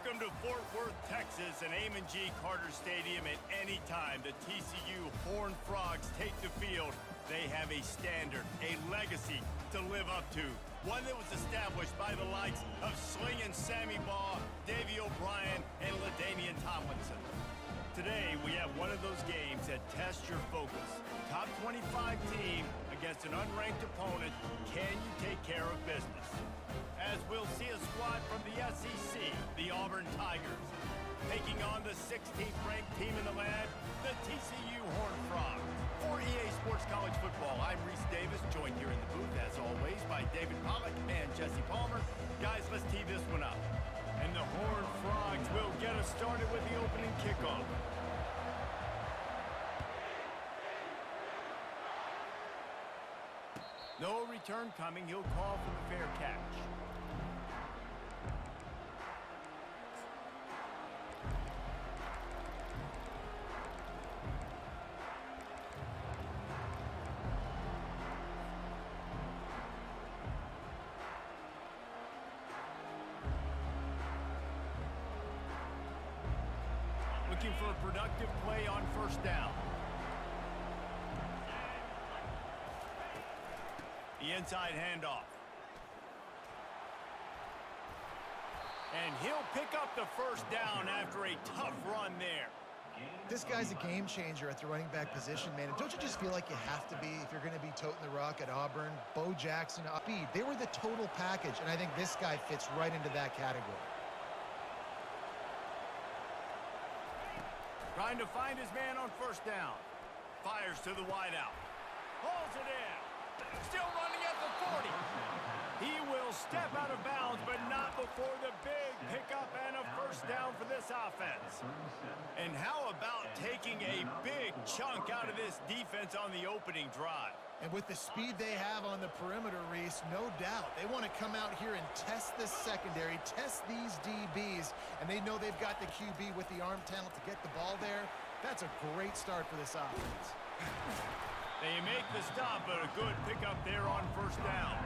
Welcome to Fort Worth, Texas, and Amon G. Carter Stadium. At any time the TCU Horned Frogs take the field, they have a standard, a legacy to live up to. One that was established by the likes of Slingin' Sammy Baugh, Davey O'Brien, and LaDainian Tomlinson. Today, we have one of those games that tests your focus. Top 25 team against an unranked opponent. Can you take care of business? As we'll see a squad from the SEC, the Auburn Tigers, taking on the 16th ranked team in the land, the TCU Horned Frogs. For EA Sports College Football, I'm Reese Davis, joined here in the booth, as always, by David Pollack and Jesse Palmer. Guys, let's tee this one up. And the Horned Frogs will get us started with the opening kickoff. No return coming. He'll call for the fair catch. Looking for a productive play on first down. The inside handoff. And he'll pick up the first down after a tough run there. This guy's a game changer at the running back position, man. And don't you just feel like you have to be if you're going to be toting the rock at Auburn? Bo Jackson, speed. They were the total package, and I think this guy fits right into that category. Trying to find his man on first down. Fires to the wideout. Pulls it in. Still running at the 40. He will step out of bounds, but not before the big pickup and a first down for this offense. And how about taking a big chunk out of this defense on the opening drive? And with the speed they have on the perimeter, Reese, no doubt, they want to come out here and test this secondary, test these DBs, and they know they've got the QB with the arm talent to get the ball there. That's a great start for this offense. They make the stop, but a good pickup there on first down.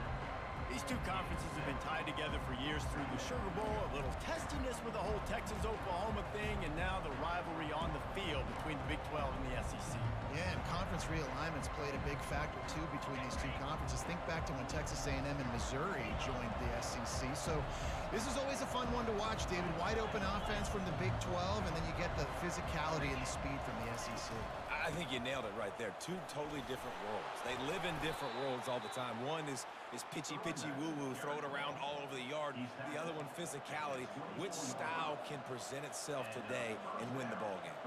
These two conferences have been tied together for years through the Sugar Bowl, a little testiness with the whole Texas-Oklahoma thing, and now the rivalry on the field between the Big 12 and the SEC. Yeah, and conference realignments played a big factor, too, between these two conferences. Think back to when Texas A&M and Missouri joined the SEC. So this is always a fun one to watch, David. Wide open offense from the Big 12, and then you get the physicality and the speed from the SEC. I think you nailed it right there. Two totally different worlds. They live in different worlds all the time. One is pitchy, woo-woo, throw it around all over the yard. The other one, physicality. Which style can present itself today and win the ball game?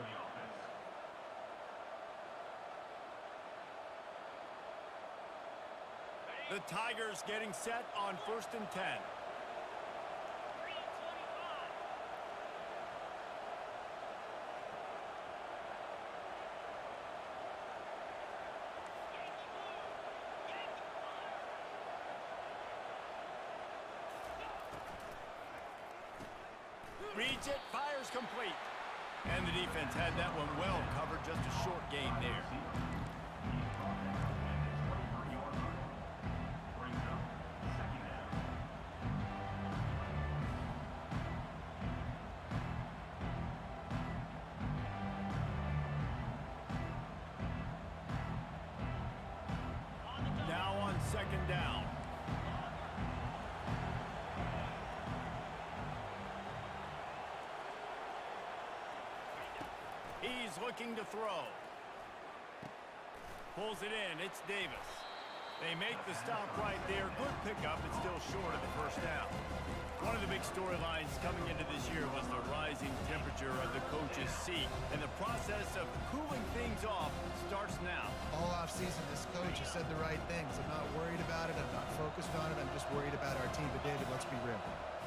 The Tigers getting set on 1st and 10. Reads it, fires complete. And the defense had that one well covered, just a short gain there. Now on second down. He's looking to throw. Pulls it in. It's Davis. They make the stop right there. Good pickup. It's still short of the first down. One of the big storylines coming into this year was the rising temperature of the coach's seat. And the process of cooling things off starts now. All offseason, this coach has said the right things. I'm not worried about it. I'm not focused on it. I'm just worried about our team. But, David, let's be real.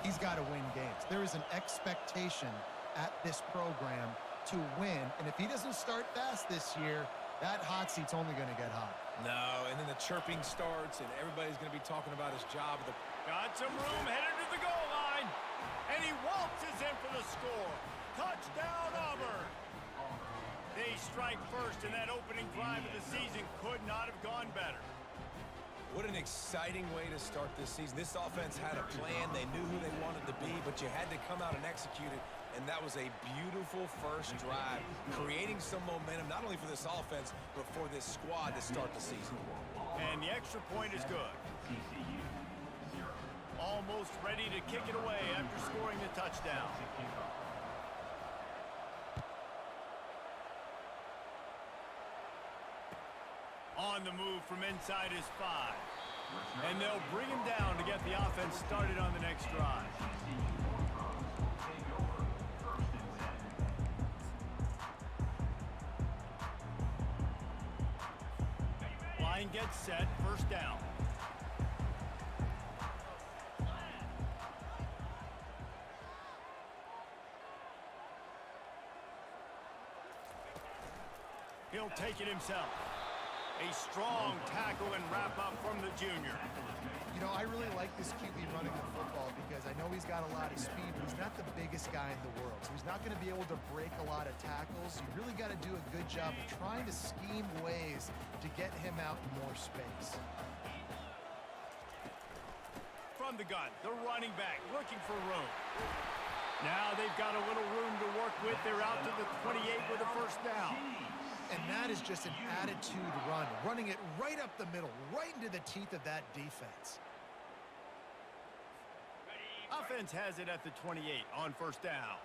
He's got to win games. There is an expectation at this program to win, and if he doesn't start fast this year, that hot seat's only going to get hot. No, and then the chirping starts, and everybody's going to be talking about his job. Got some room, headed to the goal line, and he waltzes in for the score. Touchdown, Auburn. They strike first, and that opening drive of the season could not have gone better. What an exciting way to start this season. This offense had a plan. They knew who they wanted to be, but you had to come out and execute it. And that was a beautiful first drive, creating some momentum, not only for this offense, but for this squad to start the season. And the extra point is good. Almost ready to kick it away after scoring the touchdown. On the move from inside his 5. And they'll bring him down to get the offense started on the next drive. Line gets set, first down. He'll take it himself. A strong tackle and wrap up from the junior. You know, I really like this QB running the football because I know he's got a lot of speed, but he's not the biggest guy in the world. So he's not going to be able to break a lot of tackles. You really got to do a good job of trying to scheme ways to get him out in more space. From the gun, the running back looking for room. Now they've got a little room to work with. They're out to the 28 with a first down. And that is just an attitude run, running it right up the middle, right into the teeth of that defense. Offense has it at the 28 on first down.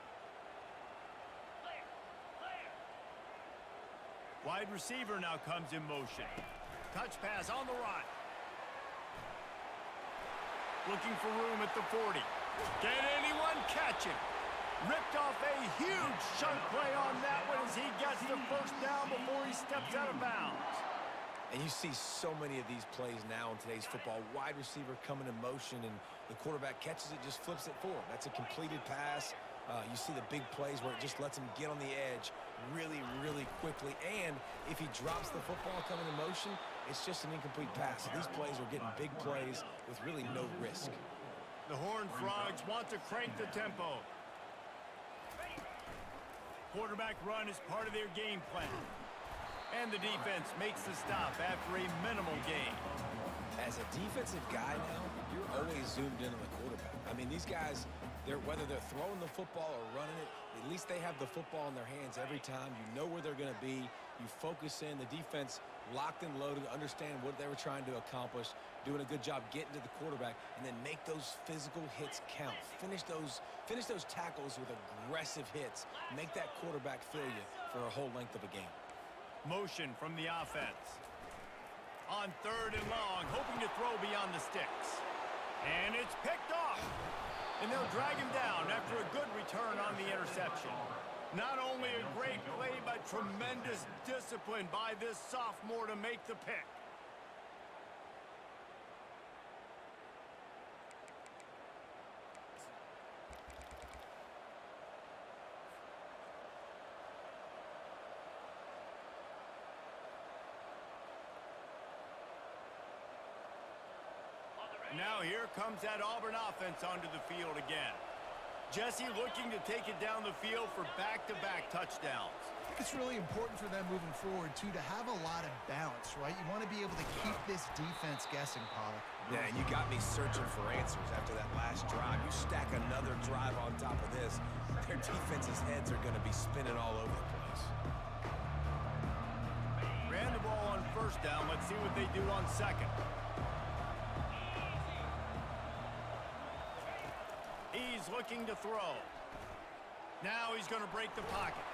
Wide receiver now comes in motion. Touch pass on the run. Looking for room at the 40. Can anyone catch it? Ripped off a huge chunk play on that one as he gets the first down before he steps out of bounds. And you see so many of these plays now in today's football. Wide receiver coming in motion, and the quarterback catches it, just flips it for him. That's a completed pass. You see the big plays where it just lets him get on the edge really, really quickly. And if he drops the football coming in motion, it's just an incomplete pass. So these plays are getting big plays with really no risk. The Horned Frogs want to crank the tempo. Quarterback run is part of their game plan. And the defense makes the stop after a minimal gain. As a defensive guy now, you're always zoomed in on the quarterback. I mean, these guys, whether they're throwing the football or running it, at least they have the football in their hands every time. You know where they're going to be. You focus in. The defense locked and loaded, understand what they were trying to accomplish, doing a good job getting to the quarterback, and then make those physical hits count. Finish those tackles with aggressive hits. Make that quarterback feel you for a whole length of a game. Motion from the offense. On third and long, hoping to throw beyond the sticks. And it's picked off. And they'll drag him down after a good return on the interception. Not only a great play, but tremendous discipline by this sophomore to make the pick. Now here comes that Auburn offense onto the field again. Jesse looking to take it down the field for back-to-back touchdowns. It's really important for them moving forward, too, to have a lot of balance, right? You want to be able to keep this defense guessing, Pollock. Yeah, and you got me searching for answers after that last drive. You stack another drive on top of this, their defense's heads are going to be spinning all over the place. Ran the ball on first down. Let's see what they do on second. He's looking to throw. Now he's going to break the pocket.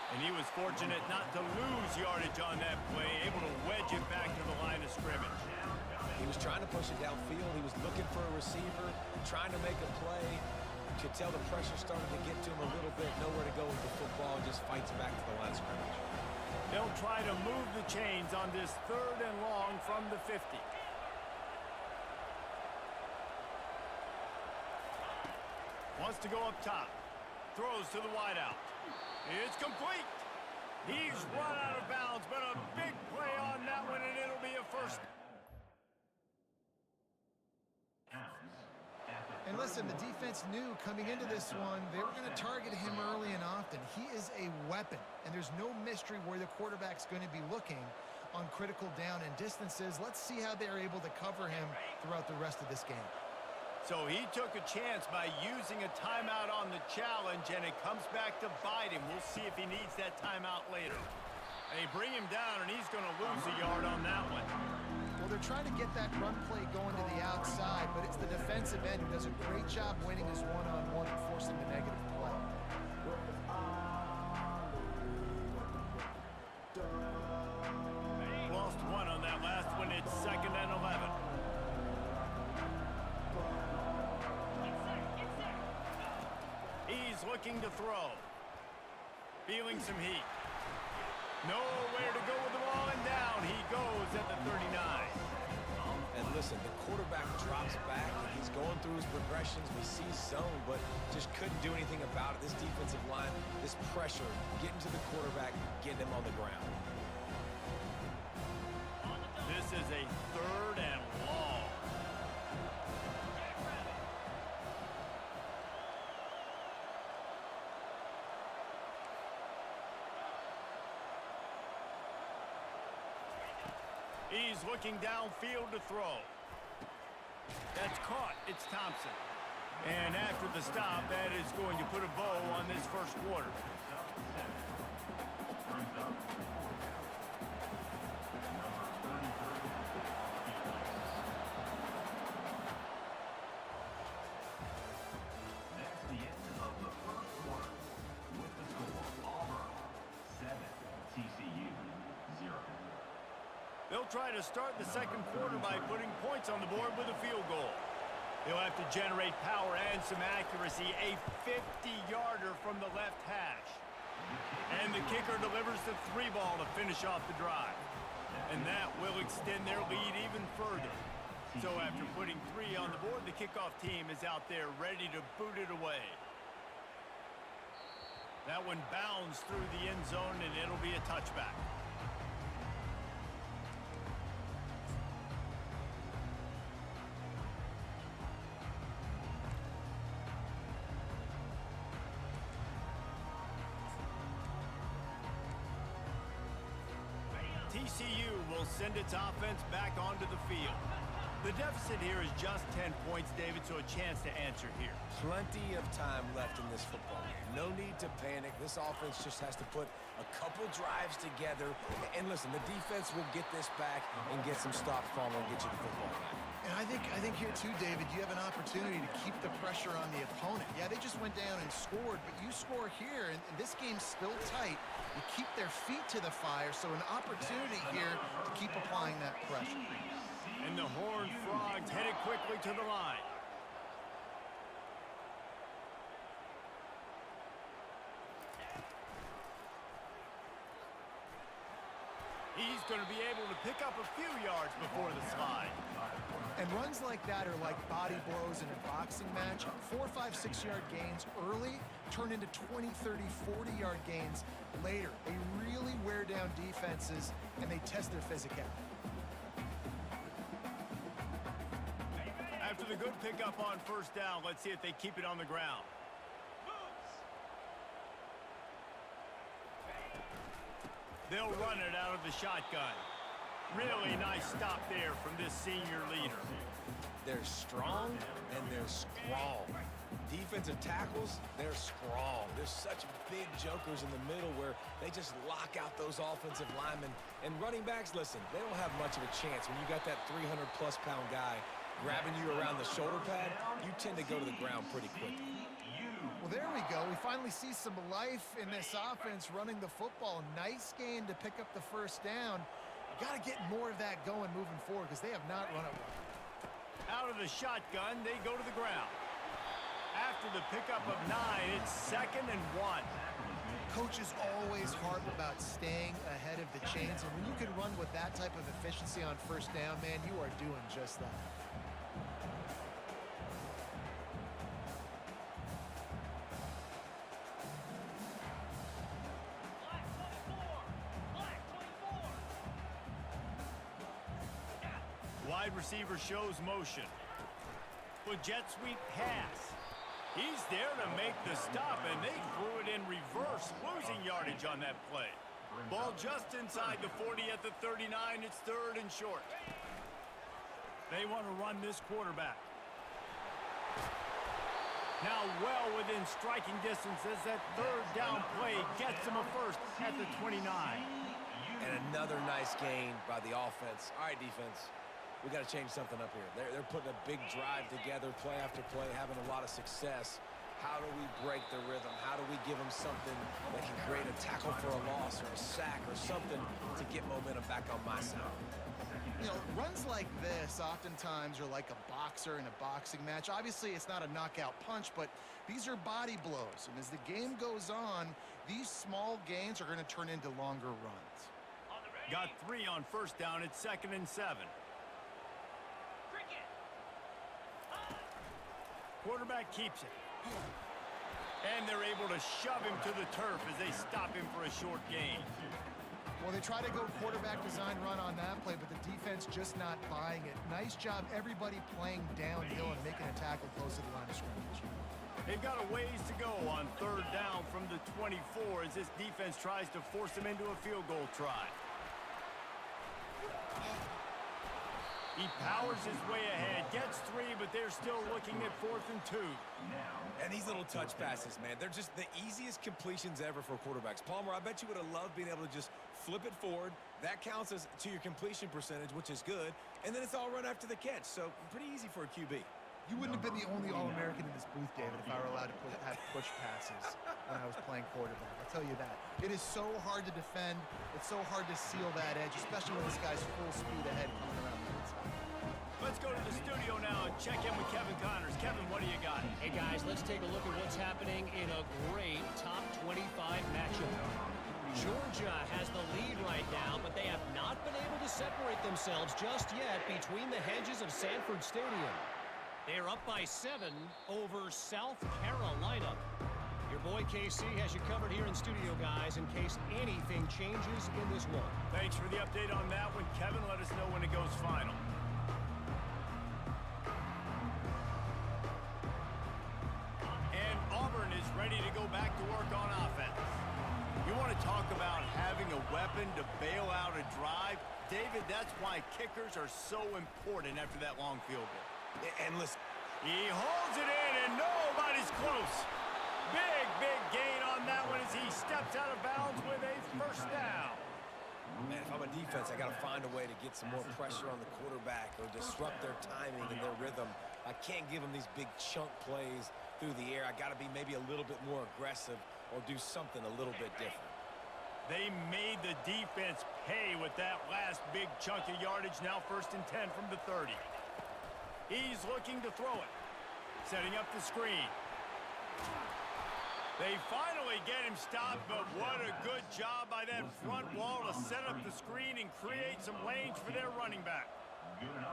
And he was fortunate not to lose yardage on that play, able to wedge it back to the line of scrimmage. He was trying to push it downfield. He was looking for a receiver, trying to make a play. You could tell the pressure started to get to him a little bit. Nowhere to go with the football, just fights back to the line of scrimmage. They'll try to move the chains on this third and long from the 50. Wants to go up top. Throws to the wideout. It's complete. He's run out of bounds, but a big play on that one, and it'll be a first. And listen, the defense knew coming into this one, they were going to target him early and often. He is a weapon, and there's no mystery where the quarterback's going to be looking. on critical down and distances. Let's see how they're able to cover him throughout the rest of this game. So he took a chance by using a timeout on the challenge, and it comes back to bite him. We'll see if he needs that timeout later. They bring him down, and he's going to lose a yard on that one. Well, they're trying to get that run play going to the outside, but it's the defensive end who does a great job winning his one-on-one and forcing the negative play. Lost one on that last one. It's 2nd and 11. He's looking to throw. Feeling some heat. Nowhere to go with the ball, and down he goes at the 39. And listen, the quarterback drops back, and he's going through his progressions. We see zone, but just couldn't do anything about it. This defensive line, this pressure, getting to the quarterback, getting him on the ground. This is a 3rd and long. He's looking downfield to throw. That's caught. It's Thompson. And after the stop, that is going to put a bow on this first quarter. They'll try to start the second quarter by putting points on the board with a field goal. They'll have to generate power and some accuracy, a 50-yarder from the left hash. And the kicker delivers the 3-ball to finish off the drive. And that will extend their lead even further. So after putting 3 on the board, the kickoff team is out there ready to boot it away. That one bounds through the end zone, and it'll be a touchback. TCU will send its offense back onto the field. The deficit here is just 10 points, David, so a chance to answer here. Plenty of time left in this football game. No need to panic. This offense just has to put a couple drives together. And listen, the defense will get this back and get some stops following and get you the football back. And I think here too, David, you have an opportunity to keep the pressure on the opponent. Yeah, they just went down and scored, but you score here, and this game's still tight. You keep their feet to the fire, so an opportunity here to keep applying that pressure. And the Horned Frogs headed quickly to the line. He's going to be able to pick up a few yards before the slide. And runs like that are like body blows in a boxing match. 4, 5, 6-yard gains early turn into 20, 30, 40-yard gains later. They really wear down defenses, and they test their physicality. After the good pickup on first down, let's see if they keep it on the ground. They'll run it out of the shotgun. Really nice stop there from this senior leader. They're strong and they're strong. Defensive tackles, they're strong. There's such big jokers in the middle where they just lock out those offensive linemen. And running backs, listen, they don't have much of a chance. When you got that 300-plus pound guy grabbing you around the shoulder pad, you tend to go to the ground pretty quickly. Well, there we go. We finally see some life in this offense running the football. Nice game to pick up the first down. You got to get more of that going moving forward because they have not run it well. Out of the shotgun, they go to the ground. After the pickup of 9, it's 2nd and 1. Coaches always harp about staying ahead of the chains, and when you can run with that type of efficiency on first down, man, you are doing just that. Wide receiver shows motion. The jet sweep pass. He's there to make the stop, and they threw it in reverse, losing yardage on that play. Ball just inside the 40 at the 39. It's 3rd and short. They want to run this quarterback. Now well within striking distance as that 3rd down play gets them a first at the 29. And another nice gain by the offense. All right, defense. We got to change something up here. They're putting a big drive together, play after play, having a lot of success. How do we break the rhythm? How do we give them something that can create a tackle for a loss or a sack or something to get momentum back on my side? You know, runs like this oftentimes are like a boxer in a boxing match. Obviously, it's not a knockout punch, but these are body blows. And as the game goes on, these small gains are going to turn into longer runs. Got 3 on 1st down. It's 2nd and 7. Quarterback keeps it. And they're able to shove him to the turf as they stop him for a short gain. Well, they try to go quarterback design run on that play, but the defense just not buying it. Nice job, everybody playing downhill and making a tackle close to the line of scrimmage. They've got a ways to go on 3rd down from the 24 as this defense tries to force them into a field goal try. He powers his way ahead, gets 3, but they're still looking at 4th and 2. And these little touch passes, man, they're just the easiest completions ever for quarterbacks. Palmer, I bet you would have loved being able to just flip it forward. That counts as to your completion percentage, which is good. And then it's all run after the catch, so pretty easy for a QB. You wouldn't have been the only All-American in this booth, David, if I were allowed to have push passes when I was playing quarterback. I'll tell you that. It is so hard to defend. It's so hard to seal that edge, especially when this guy's full speed ahead coming around the inside. Let's go to the studio now and check in with Kevin Connors. Kevin, what do you got? Hey, guys, let's take a look at what's happening in a great top 25 matchup. Georgia has the lead right now, but they have not been able to separate themselves just yet between the hedges of Sanford Stadium. They're up by 7 over South Carolina. Your boy KC has you covered here in studio, guys, in case anything changes in this one. Thanks for the update on that one, Kevin. Let us know when it goes final. And Auburn is ready to go back to work on offense. You want to talk about having a weapon to bail out a drive? David, that's why kickers are so important after that long field goal. And listen, he holds it in, and nobody's close. Big gain on that one as he steps out of bounds with a 1st down. man, if I'm a defense, I got to find a way to get some more pressure on the quarterback or disrupt their timing and their rhythm. I can't give them these big chunk plays through the air. I got to be maybe a little bit more aggressive or do something a little bit different. They made the defense pay with that last big chunk of yardage. Now 1st and 10 from the 30. He's looking to throw it. Setting up the screen. They finally get him stopped, but what a good job by that front wall to set up the screen and create some lanes for their running back.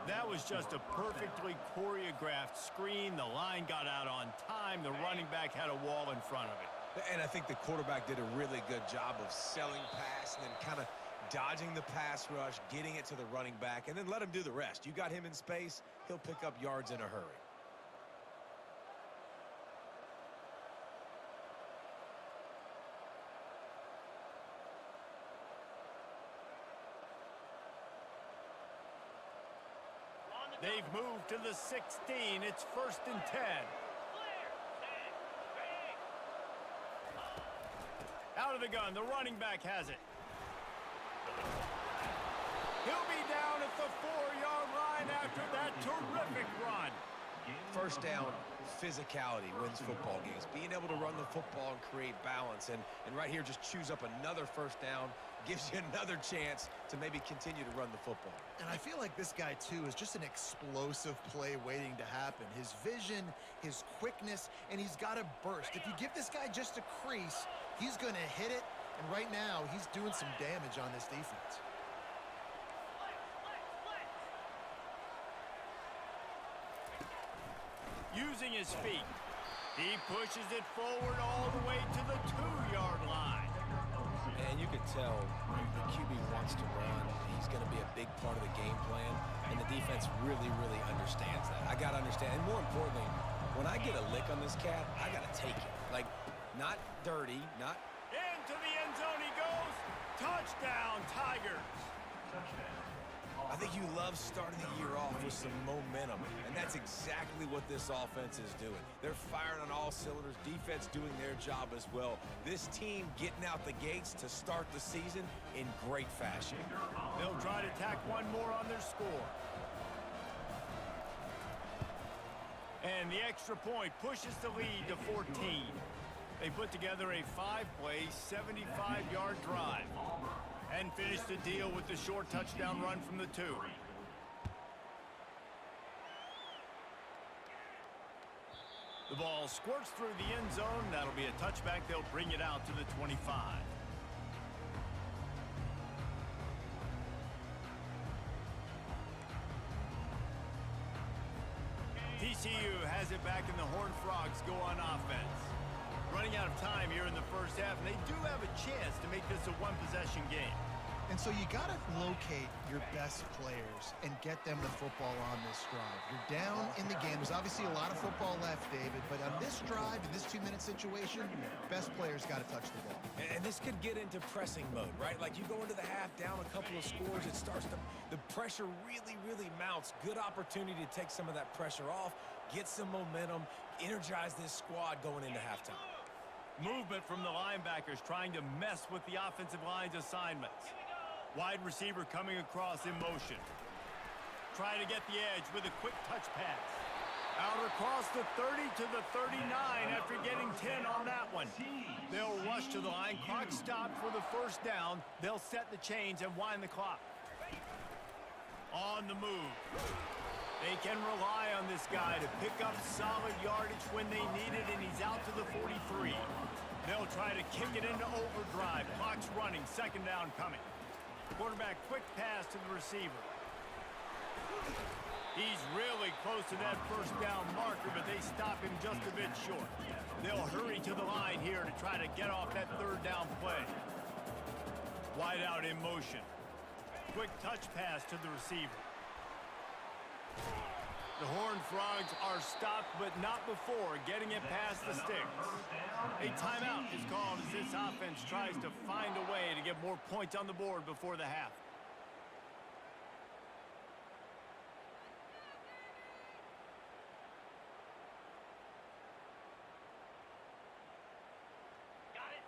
That was just a perfectly choreographed screen. The line got out on time. The running back had a wall in front of it. And I think the quarterback did a really good job of selling pass and then kind of dodging the pass rush, getting it to the running back, and then let him do the rest. You got him in space, he'll pick up yards in a hurry. They've moved to the 16. It's 1st and 10. Out of the gun, the running back has it. He'll be down at the 4-yard line after that terrific run. 1st down, physicality wins football games. Being able to run the football and create balance. And right here, just choose up another 1st down. Gives you another chance to maybe continue to run the football. And I feel like this guy, too, is just an explosive play waiting to happen. His vision, his quickness, and he's got a burst. If you give this guy just a crease, he's going to hit it. And right now, he's doing some damage on this defense. Using his feet, he pushes it forward all the way to the 2-yard line. And you can tell the QB wants to run. He's going to be a big part of the game plan, and the defense really understands that. I got to understand, and more importantly, when I get a lick on this cat, I got to take it. Like, not dirty, not... Into the end zone he goes. Touchdown, Tigers! I think you love starting the year off with some momentum, and that's exactly what this offense is doing. They're firing on all cylinders, defense doing their job as well. This team getting out the gates to start the season in great fashion. They'll try to tack one more on their score. And the extra point pushes the lead to 14. They put together a 5-play, 75-yard drive and finish the deal with the short touchdown run from the 2. The ball squirts through the end zone. That'll be a touchback. They'll bring it out to the 25. TCU has it back, and the Horned Frogs go on offense. Running out of time here in the first half, and they do have a chance to make this a one-possession game. And so you got to locate your best players and get them the football on this drive. You're down in the game. There's obviously a lot of football left, David, but on this drive, in this 2-minute situation, best players got to touch the ball. And this could get into pressing mode, right? Like you go into the half down a couple of scores, it starts to, the pressure really mounts. Good opportunity to take some of that pressure off, get some momentum, energize this squad going into halftime. Movement from the linebackers trying to mess with the offensive line's assignments. Wide receiver coming across in motion. Trying to get the edge with a quick touch pass. Out across the 30 to the 39 after getting 10 on that one. They'll rush to the line. Clock stopped for the first down. They'll set the chains and wind the clock. On the move. They can rely on this guy to pick up solid yardage when they need it, and he's out to the 43. They'll try to kick it into overdrive. Clock's running. Second down coming. Quarterback quick pass to the receiver. He's really close to that first down marker, but they stop him just a bit short. They'll hurry to the line here to try to get off that third down play. Wide out in motion. Quick touch pass to the receiver. The Horned Frogs are stopped, but not before getting it past the sticks. A timeout is called as this offense tries to find a way to get more points on the board before the half.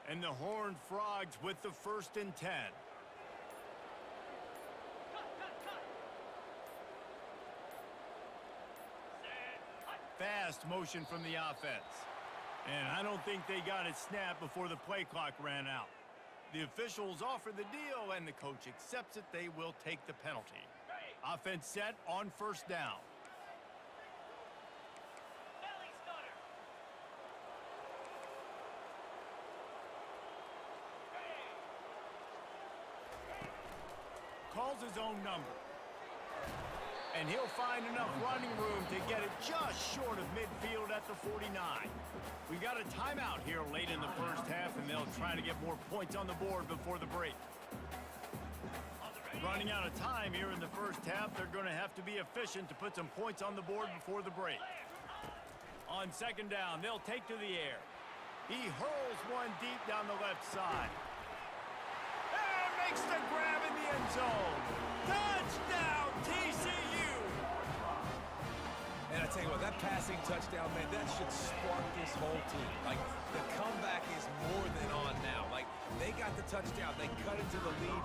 And the Horned Frogs with the 1st and 10. Fast motion from the offense. And I don't think they got it snapped before the play clock ran out. The officials offer the deal, and the coach accepts it. They will take the penalty. Offense set on first down. Calls his own number. And he'll find enough running room to get it just short of midfield at the 49. We got a timeout here late in the first half, and they'll try to get more points on the board before the break. Running out of time here in the first half, they're going to have to be efficient to put some points on the board before the break. On second down, they'll take to the air. He hurls one deep down the left side. And makes the grab in the end zone. Touchdown, TCU! And I tell you what, that passing touchdown, man, that should spark this whole team. Like, the comeback is more than on now. Like, they got the touchdown. They cut into the lead.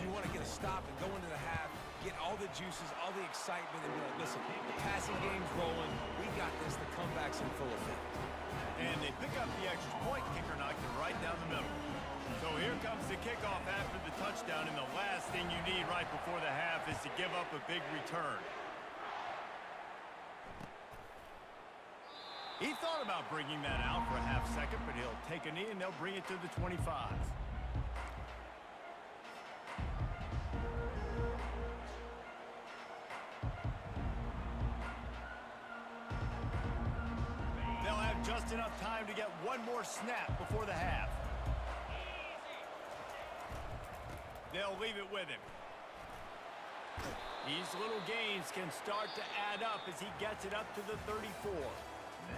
You want to get a stop and go into the half, get all the juices, all the excitement, and be like, listen, the passing game's rolling. We got this. The comeback's in full effect. And they pick up the extra point. Kicker knocked it right down the middle. So here comes the kickoff after the touchdown, and the last thing you need right before the half is to give up a big return. He thought about bringing that out for a half second, but he'll take a knee, and they'll bring it to the 25. They'll have just enough time to get one more snap before the half. They'll leave it with him. These little gains can start to add up as he gets it up to the 34.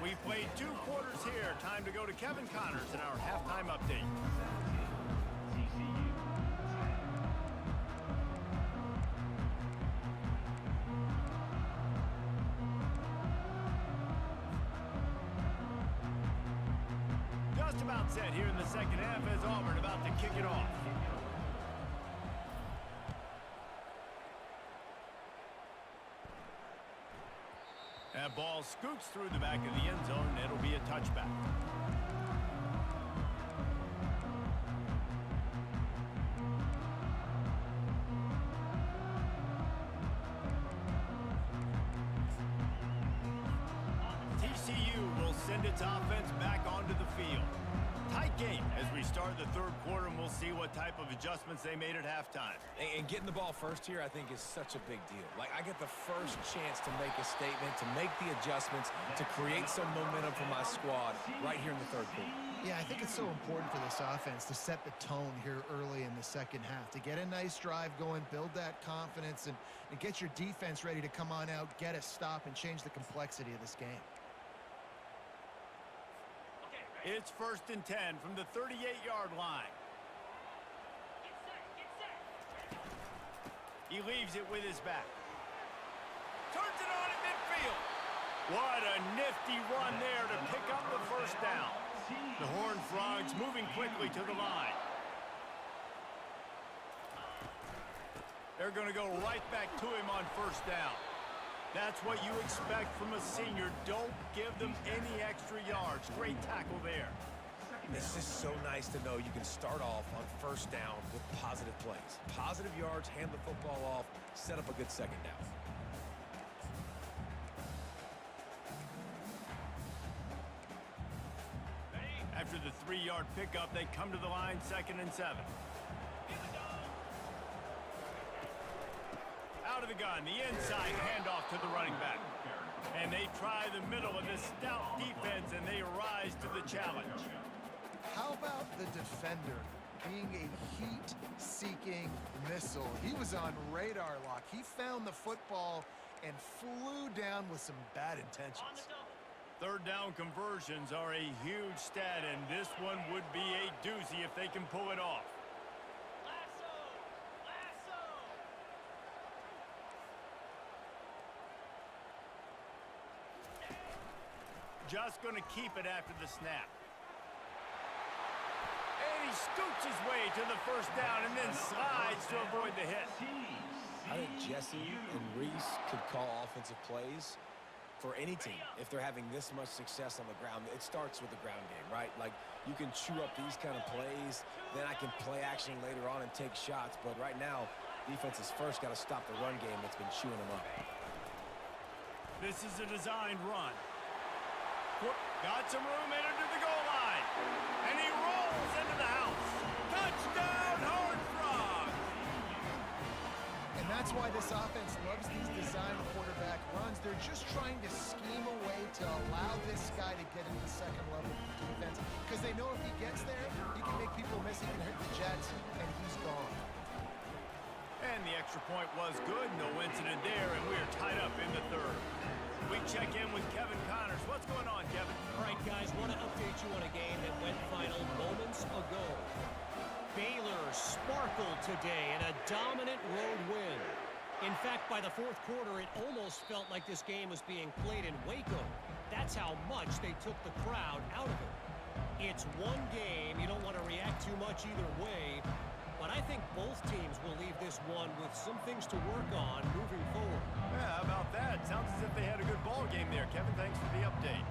We've played 2 quarters here. Time to go to Kevin Connors in our halftime update. about set here in the second half as Auburn about to kick it off. That ball scoots through the back of the end zone, and it'll be a touchback. TCU will send its offense back onto the field. Tight game as we start the third quarter, and we'll see what type of adjustments they made at halftime. And getting the ball first here, I think, is such a big deal. Like, I get the first chance to make a statement, to make the adjustments, to create some momentum for my squad right here in the third quarter. Yeah, I think it's so important for this offense to set the tone here early in the second half, to get a nice drive going, build that confidence, and get your defense ready to come on out, get a stop, and change the complexity of this game. It's 1st and 10 from the 38-yard line. He leaves it with his back. Turns it on at midfield. What a nifty run there to pick up the first down. The Horned Frogs moving quickly to the line. They're going to go right back to him on first down. That's what you expect from a senior. Don't give them any extra yards. Great tackle there. It's just so nice to know you can start off on first down with positive plays. Positive yards, hand the football off, set up a good second down. After the 3-yard pickup, they come to the line 2nd and 7. Out of the gun, the inside handoff to the running back. And they try the middle of this stout defense, and they rise to the challenge. How about the defender being a heat-seeking missile? He was on radar lock. He found the football and flew down with some bad intentions. Third down conversions are a huge stat, and this one would be a doozy if they can pull it off. Just going to keep it after the snap. And he scoots his way to the first down and then slides to avoid the hit. I think Jesse and Reese could call offensive plays for any team if they're having this much success on the ground. It starts with the ground game, right? Like, you can chew up these kind of plays, then I can play action later on and take shots. But right now, defense has first got to stop the run game that's been chewing them up. This is a designed run. Got some room in under the goal line. And he rolls into the house. Touchdown, Horned Frogs! And that's why this offense loves these design quarterback runs. They're just trying to scheme a way to allow this guy to get into the second level of the defense, because they know if he gets there, he can make people miss, he can hit the Jets, and he's gone. And the extra point was good. No incident there, and we're tied up in the third. We check in with Kevin Connors. What's going on, Kevin? All right, guys, want to update you on a game that went final moments ago. Baylor sparkled today in a dominant road win. In fact, by the fourth quarter, it almost felt like this game was being played in Waco. That's how much they took the crowd out of it. It's one game. You don't want to react too much either way. But I think both teams will leave this one with some things to work on moving forward. Yeah, how about that? Sounds as if they had a good ball game there. Kevin, thanks for the update.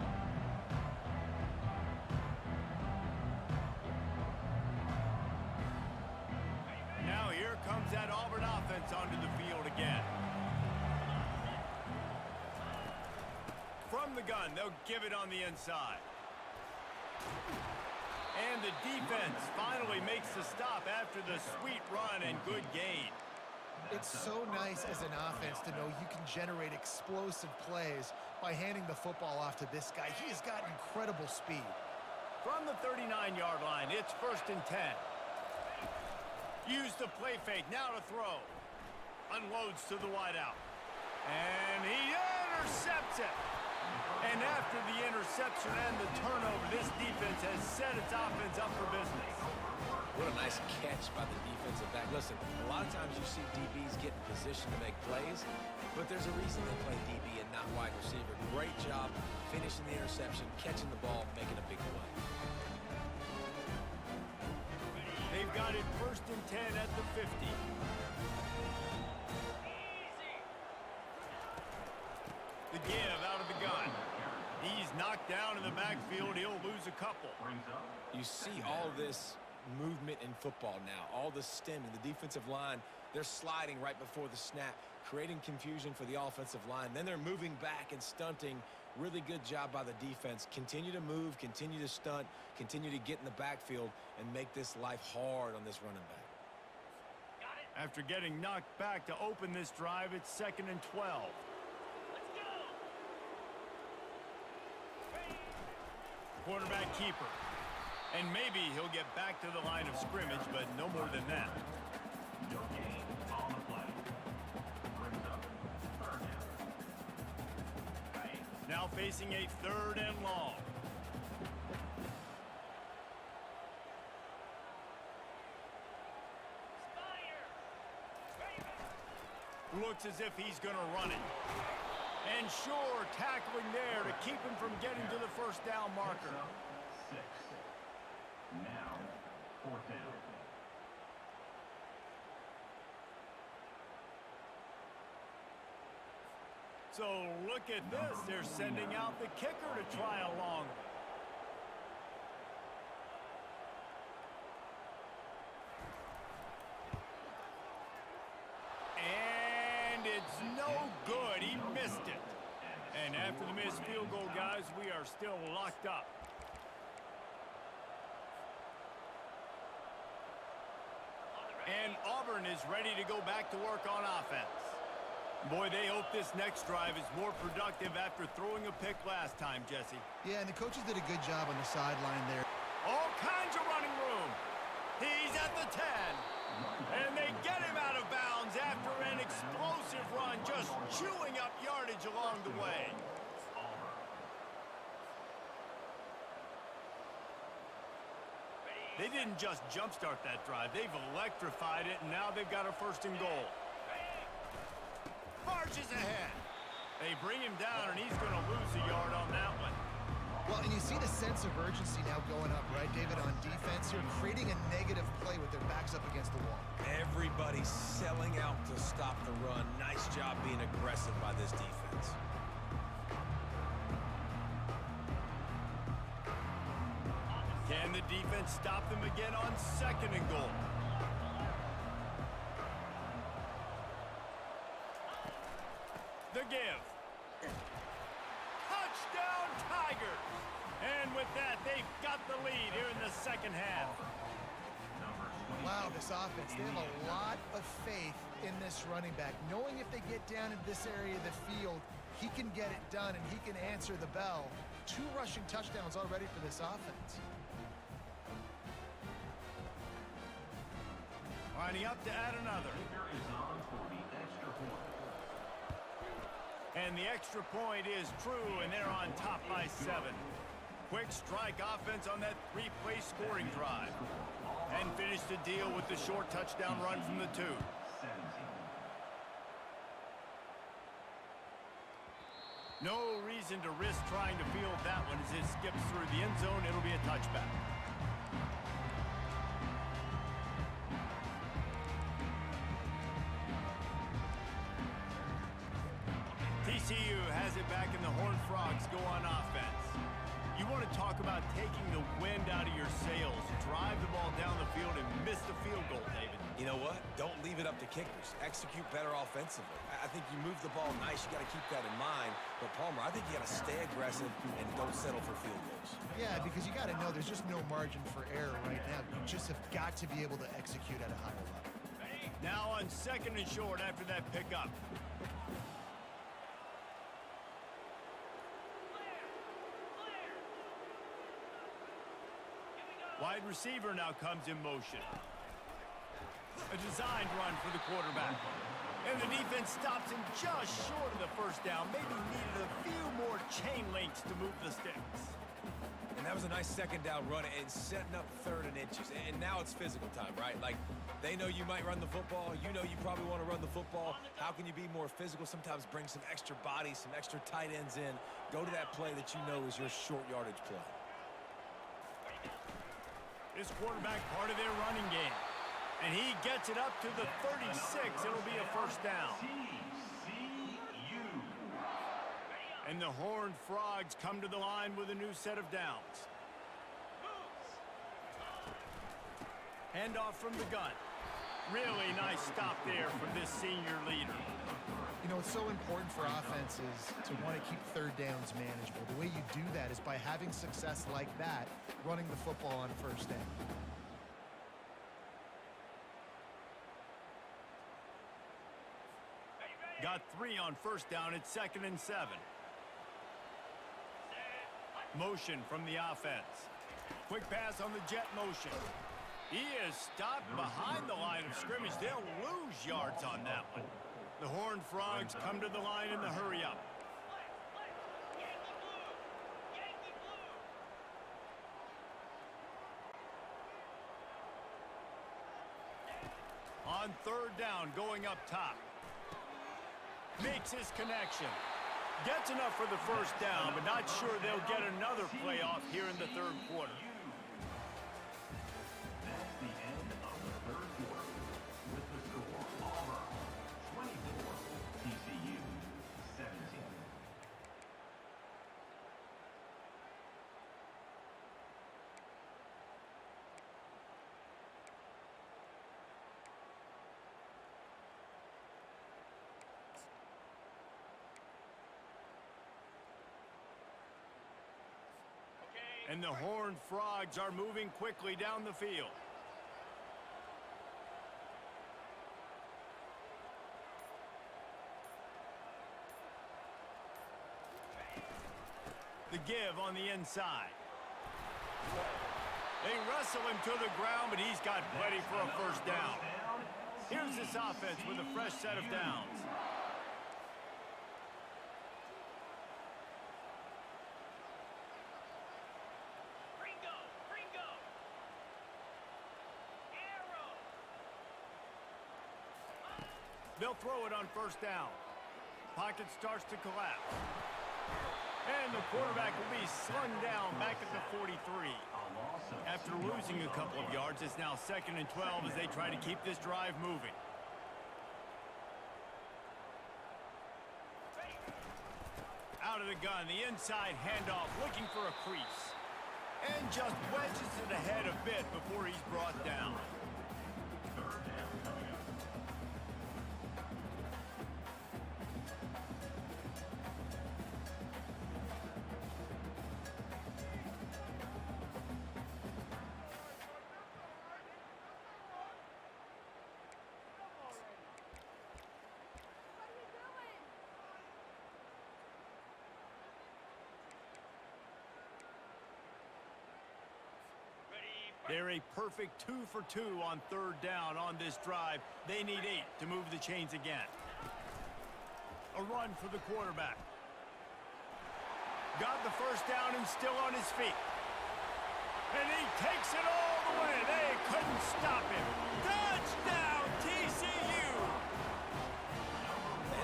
Now here comes that Auburn offense onto the field again. From the gun, they'll give it on the inside. And the defense finally makes the stop after the sweet run and good gain. It's so nice as an offense to know you can generate explosive plays by handing the football off to this guy. He has got incredible speed. From the 39-yard line, it's 1st and 10. Use the play fake, now to throw. Unloads to the wideout. And he intercepts it. And after the interception and the turnover, this defense has set its offense up for business. What a nice catch by the defensive back. Listen, a lot of times you see DBs get in position to make plays, but there's a reason they play DB and not wide receiver. Great job finishing the interception, catching the ball, making a big play. got it 1st and 10 at the 50. The give out of the gun. He's knocked down in the backfield. He'll lose a couple. You see all this movement in football now, all the stemming, the defensive line, they're sliding right before the snap, creating confusion for the offensive line. Then they're moving back and stunting. Really good job by the defense. Continue to move, continue to stunt, continue to get in the backfield and make this life hard on this running back. After getting knocked back to open this drive, it's 2nd and 12. Quarterback keeper. And maybe he'll get back to the line of scrimmage, but no more than that. Now facing a 3rd and long. Looks as if he's going to run it. And sure, tackling there to keep him from getting to the 1st down marker. 6. Now, 4th down. So look at this. They're sending out the kicker to try a long. And it's no good. He missed it. And after the missed field goal, guys, we are still locked up. And Auburn is ready to go back to work on offense. Boy, they hope this next drive is more productive after throwing a pick last time, Jesse. Yeah, and the coaches did a good job on the sideline there. All kinds of running room. He's at the 10. And they get him out of bounds after an explosive run, just chewing up yardage along the way. They didn't just jumpstart that drive. They've electrified it, and now they've got a 1st and goal. Marches ahead. They bring him down, and he's going to lose a yard on that one. Well, and you see the sense of urgency now going up, right, David, on defense here, creating a negative play with their backs up against the wall. Everybody's selling out to stop the run. Nice job being aggressive by this defense. Can the defense stop them again on 2nd and goal? The give. Touchdown, Tigers! And with that, they've got the lead here in the 2nd half. Wow, this offense, they have a lot of faith in this running back, knowing if they get down into this area of the field, he can get it done and he can answer the bell. 2 rushing touchdowns already for this offense. Lining up to add another. And the extra point is true, and they're on top by 7. Quick strike offense on that 3-play scoring drive. And finish the deal with the short touchdown run from the 2. No reason to risk trying to field that one as it skips through the end zone. It'll be a touchback. TCU has it back, and the Horned Frogs go on offense. You want to talk about taking the wind out of your sails. Drive the ball down the field and miss the field goal, David. You know what? Don't leave it up to kickers. Execute better offensively. I think you move the ball nice. You got to keep that in mind. But, Palmer, I think you got to stay aggressive and don't settle for field goals. Yeah, because you got to know there's just no margin for error right now. You just have got to be able to execute at a higher level. Now on 2nd and short after that pickup. Wide receiver now comes in motion. A designed run for the quarterback. And the defense stops him just short of the 1st down. Maybe needed a few more chain links to move the sticks. And that was a nice 2nd down run and setting up 3rd and inches. And now it's physical time, right? Like, they know you might run the football. You know you probably want to run the football. How can you be more physical? Sometimes bring some extra bodies, some extra tight ends in. Go to that play that you know is your short yardage play. This quarterback part of their running game. And he gets it up to the 36. It'll be a first down. And the Horned Frogs come to the line with a new set of downs. Handoff from the gun. Really nice stop there from this senior leader. You know, it's so important for offenses to want to keep third downs manageable. The way you do that is by having success like that, running the football on first down. Got 3 on first down. It's 2nd and 7. Motion from the offense. Quick pass on the jet motion. He is stopped behind the line of scrimmage. They'll lose yards on that one. The Horned Frogs come to the line in the hurry-up. On third down, going up top. Makes his connection. Gets enough for the first down, but not sure they'll get another playoff here in the third quarter. That's the end of the third quarter. With the score, Auburn 24, TCU 17. And the Horned Frogs are moving quickly down the field. The give on the inside. They wrestle him to the ground, but he's got plenty for a first down. Here's this offense with a fresh set of downs. They'll throw it on first down. Pocket starts to collapse. And the quarterback will be slung down back at the 43. After losing a couple of yards, it's now 2nd and 12 as they try to keep this drive moving. Out of the gun, the inside handoff, looking for a crease. And just wedges it ahead a bit before he's brought down. They're a perfect 2 for 2 on third down on this drive. They need 8 to move the chains again. A run for the quarterback. Got the first down and still on his feet. And he takes it all the way. They couldn't stop him. Touchdown, TCU!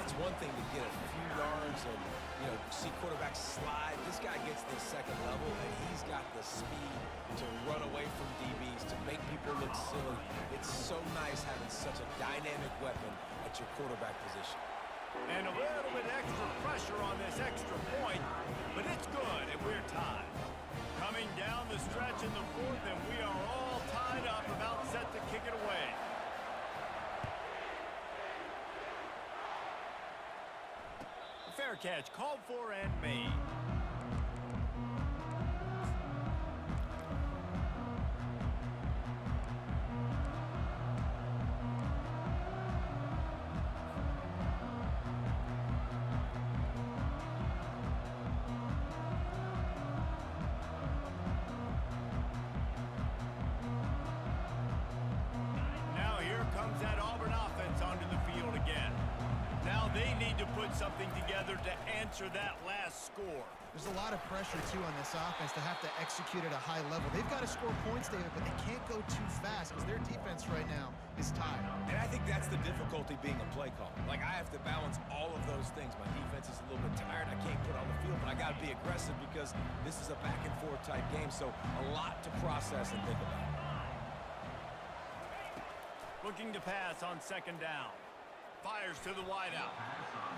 It's one thing to get a few yards and, see quarterbacks slide. This guy gets to the second level, and he's got the speed to run away from DBs, to make people look silly. It's so nice having such a dynamic weapon at your quarterback position. And a little bit extra pressure on this extra point, but it's good, and we're tied. Coming down the stretch in the fourth, and we are all tied up, about set to kick it away. Fair catch, called for and made. Now here comes that Auburn offense onto the field again. Now they need to put something together to answer that last score. There's a lot of pressure, too, on this offense to have to execute at a high level. They've got to score points, David, but they can't go too fast because their defense right now is tired. And I think that's the difficulty being a play call. Like, I have to balance all of those things. My defense is a little bit tired. I can't put on the field, but I got to be aggressive because this is a back-and-forth type game, so a lot to process and think about. Looking to pass on second down. Fires to the wideout.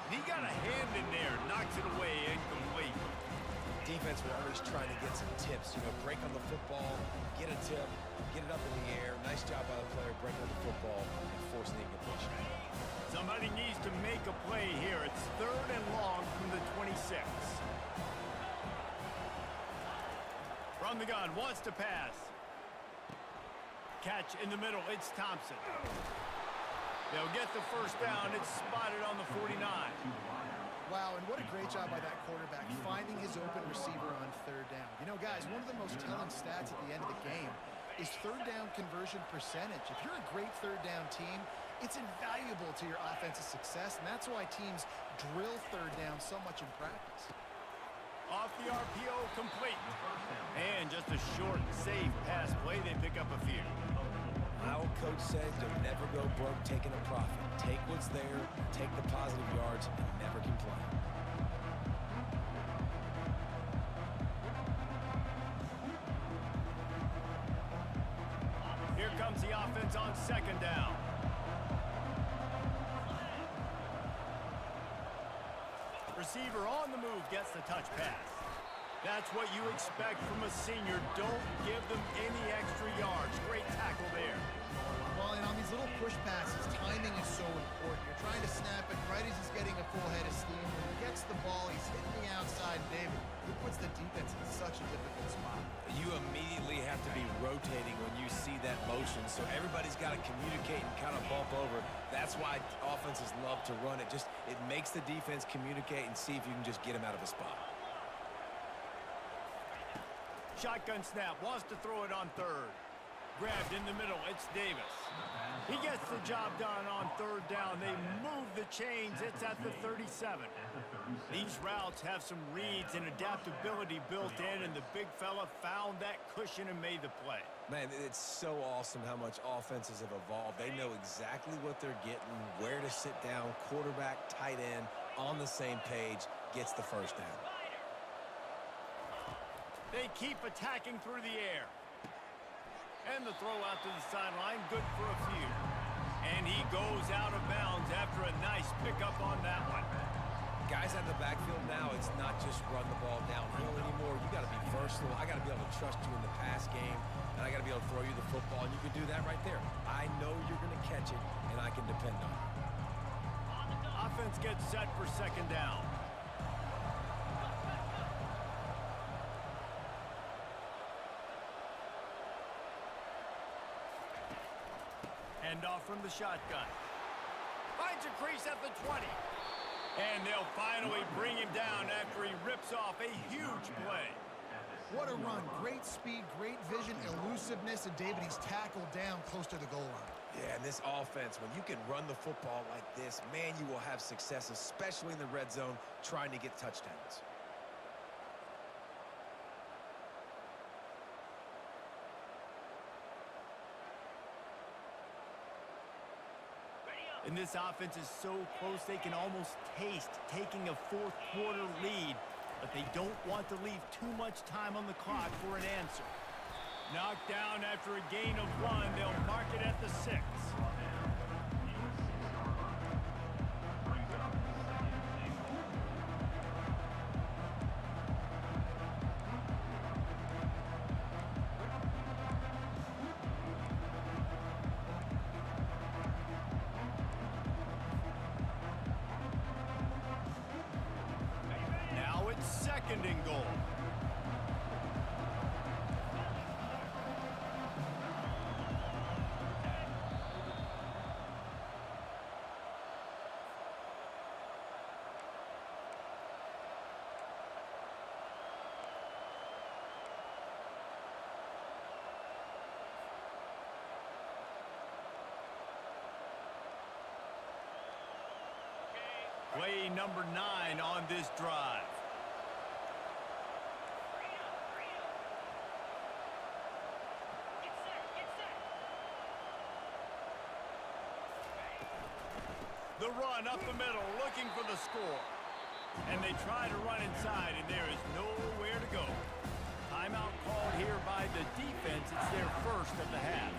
He got a hand in there, knocks it away, incomplete. Defense will always try to get some tips. You know, break on the football, get a tip, get it up in the air. Nice job by the player breaking on the football and forcing the incompletion. Somebody needs to make a play here. It's 3rd and long from the 26. From the gun, wants to pass. Catch in the middle, it's Thompson. They'll get the first down. It's spotted on the 49. Wow, and what a great job by that quarterback finding his open receiver on 3rd down. You know, guys, one of the most telling stats at the end of the game is 3rd down conversion percentage. If you're a great 3rd down team, it's invaluable to your offensive success, and that's why teams drill 3rd down so much in practice. Off the RPO, complete. And just a short, safe pass play. They pick up a few. My old coach said, don't never go broke taking a profit. Take what's there, take the positive yards, and never complain. Here comes the offense on second down. Receiver on the move gets the touch pass. That's what you expect from a senior. Don't give them any extra yards. Great tackle there. Well, and on these little push passes, timing is so important. You're trying to snap it right as he's getting a full head of steam. When he gets the ball, he's hitting the outside. David, it puts the defense in such a difficult spot. You immediately have to be rotating when you see that motion, so everybody's got to communicate and kind of bump over. That's why offenses love to run it. It makes the defense communicate and see if you can just get him out of a spot. Shotgun snap, wants to throw it on 3rd. Grabbed in the middle, it's Davis. He gets the job done on 3rd down. They move the chains, it's at the 37. These routes have some reads and adaptability built in, and the big fella found that cushion and made the play. Man, it's so awesome how much offenses have evolved. They know exactly what they're getting, where to sit down, quarterback, tight end, on the same page, gets the first down. They keep attacking through the air. And the throw out to the sideline, good for a few. And he goes out of bounds after a nice pickup on that one. Guys out of the backfield now, it's not just run the ball downhill anymore. You got to be versatile. I got to be able to trust you in the pass game, and I got to be able to throw you the football, and you can do that right there. I know you're going to catch it, and I can depend on it. Offense gets set for second down. Hand off from the shotgun. Finds a crease at the 20. And they'll finally bring him down after he rips off a huge play. What a run. Great speed, great vision, elusiveness, and David, he's tackled down close to the goal line. Yeah, and this offense, when you can run the football like this, man, you will have success, especially in the red zone, trying to get touchdowns. And this offense is so close they can almost taste taking a 4th quarter lead, but they don't want to leave too much time on the clock for an answer. Knocked down after a gain of 1, they'll mark it at the 6. Now it's 2nd and goal. Play number 9 on this drive. The run up the middle, looking for the score. And they try to run inside, and there is nowhere to go. Timeout called here by the defense. It's their first of the half.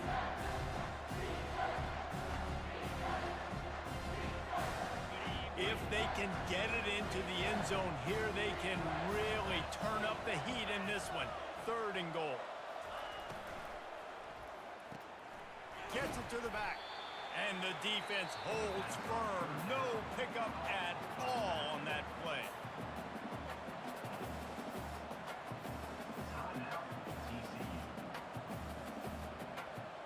can get it into the end zone here, they can really turn up the heat in this one. 3rd and goal. Gets it to the back. And the defense holds firm. No pickup at all on that play.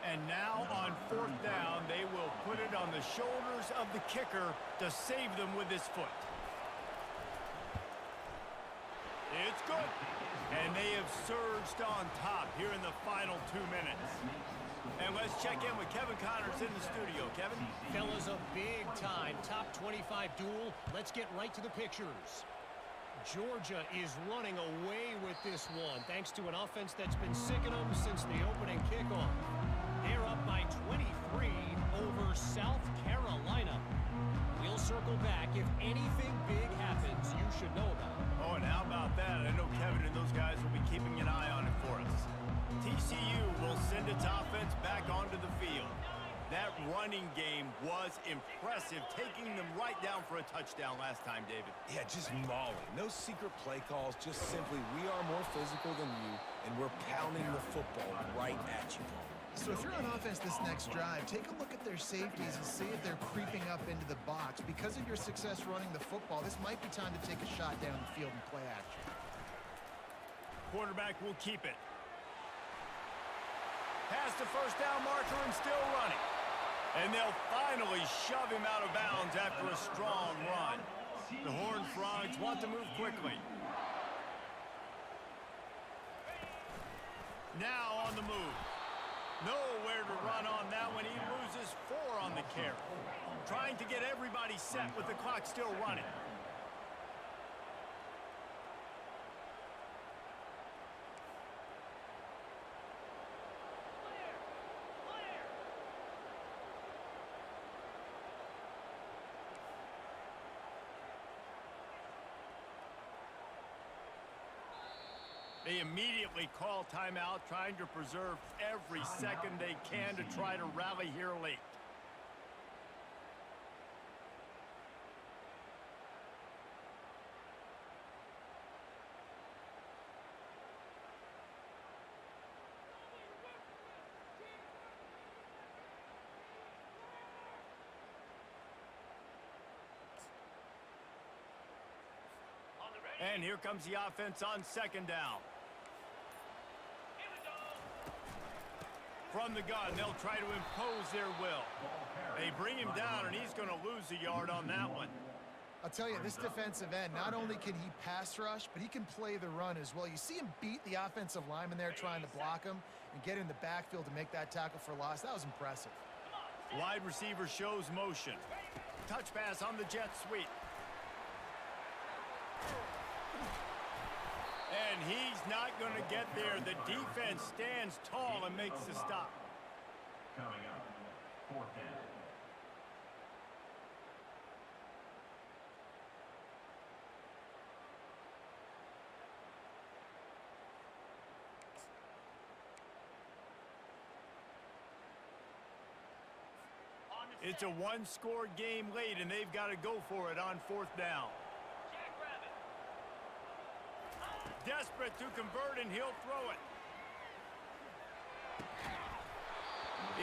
And now on 4th down, they will put it on the shoulders of the kicker to save them with his foot. It's good. And they have surged on top here in the final 2 minutes. And let's check in with Kevin Connors in the studio. Kevin? Fellas, a big-time top 25 duel. Let's get right to the pictures. Georgia is running away with this one, thanks to an offense that's been sicking them since the opening kickoff. They're up by 23 over South Carolina. We'll circle back. If anything big happens, you should know about it. Oh, and how about that? I know Kevin and those guys will be keeping an eye on it for us. TCU will send its offense back onto the field. That running game was impressive, taking them right down for a touchdown last time, David. Yeah, just mauling. No secret play calls, just simply we are more physical than you, and we're pounding the football right at you. So if you're on offense this next drive, take a look at their safeties and see if they're creeping up into the box. Because of your success running the football, this might be time to take a shot down the field and play action. Quarterback will keep it. Past the 1st down marker and still running. And they'll finally shove him out of bounds after a strong run. The Horned Frogs want to move quickly. Now on the move. Nowhere to run on that one. He loses 4 on the carry. Trying to get everybody set with the clock still running. They immediately call timeout, trying to preserve every second they can to try to rally here late. And here comes the offense on 2nd down. From the gun, they'll try to impose their will. They bring him down, and he's going to lose a yard on that one. I'll tell you, this defensive end, not only can he pass rush, but he can play the run as well. You see him beat the offensive lineman there trying to block him and get in the backfield to make that tackle for loss. That was impressive. Wide receiver shows motion. Touch pass on the jet sweep. And he's not going to get there. The defense stands tall and makes the stop. Coming up, 4th down. It's a 1-score game late, and they've got to go for it on 4th down. Desperate to convert, and he'll throw it.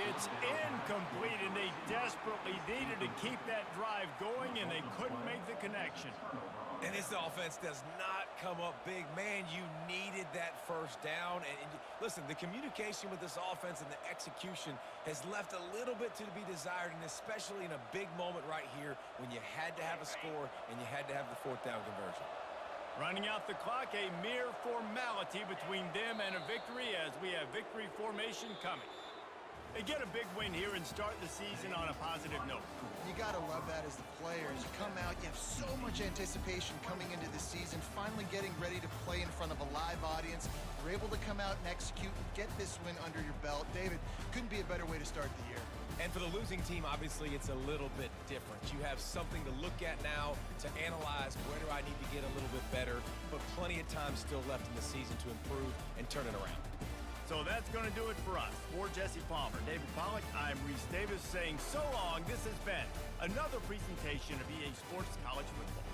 It's incomplete, and they desperately needed to keep that drive going, and they couldn't make the connection. And this offense does not come up big. Man, you needed that 1st down. And listen, the communication with this offense and the execution has left a little bit to be desired, and especially in a big moment right here when you had to have a score and you had to have the 4th down conversion. Running out the clock, a mere formality between them and a victory as we have victory formation coming. They get a big win here and start the season on a positive note. You got to love that as the players. You come out, you have so much anticipation coming into the season, finally getting ready to play in front of a live audience. You're able to come out and execute and get this win under your belt. David, couldn't be a better way to start the year. And for the losing team, obviously, it's a little bit different. You have something to look at now to analyze where do I need to get a little bit better, but plenty of time still left in the season to improve and turn it around. So that's going to do it for us. For Jesse Palmer, David Pollack, I'm Reese Davis saying so long. This has been another presentation of EA Sports College Football.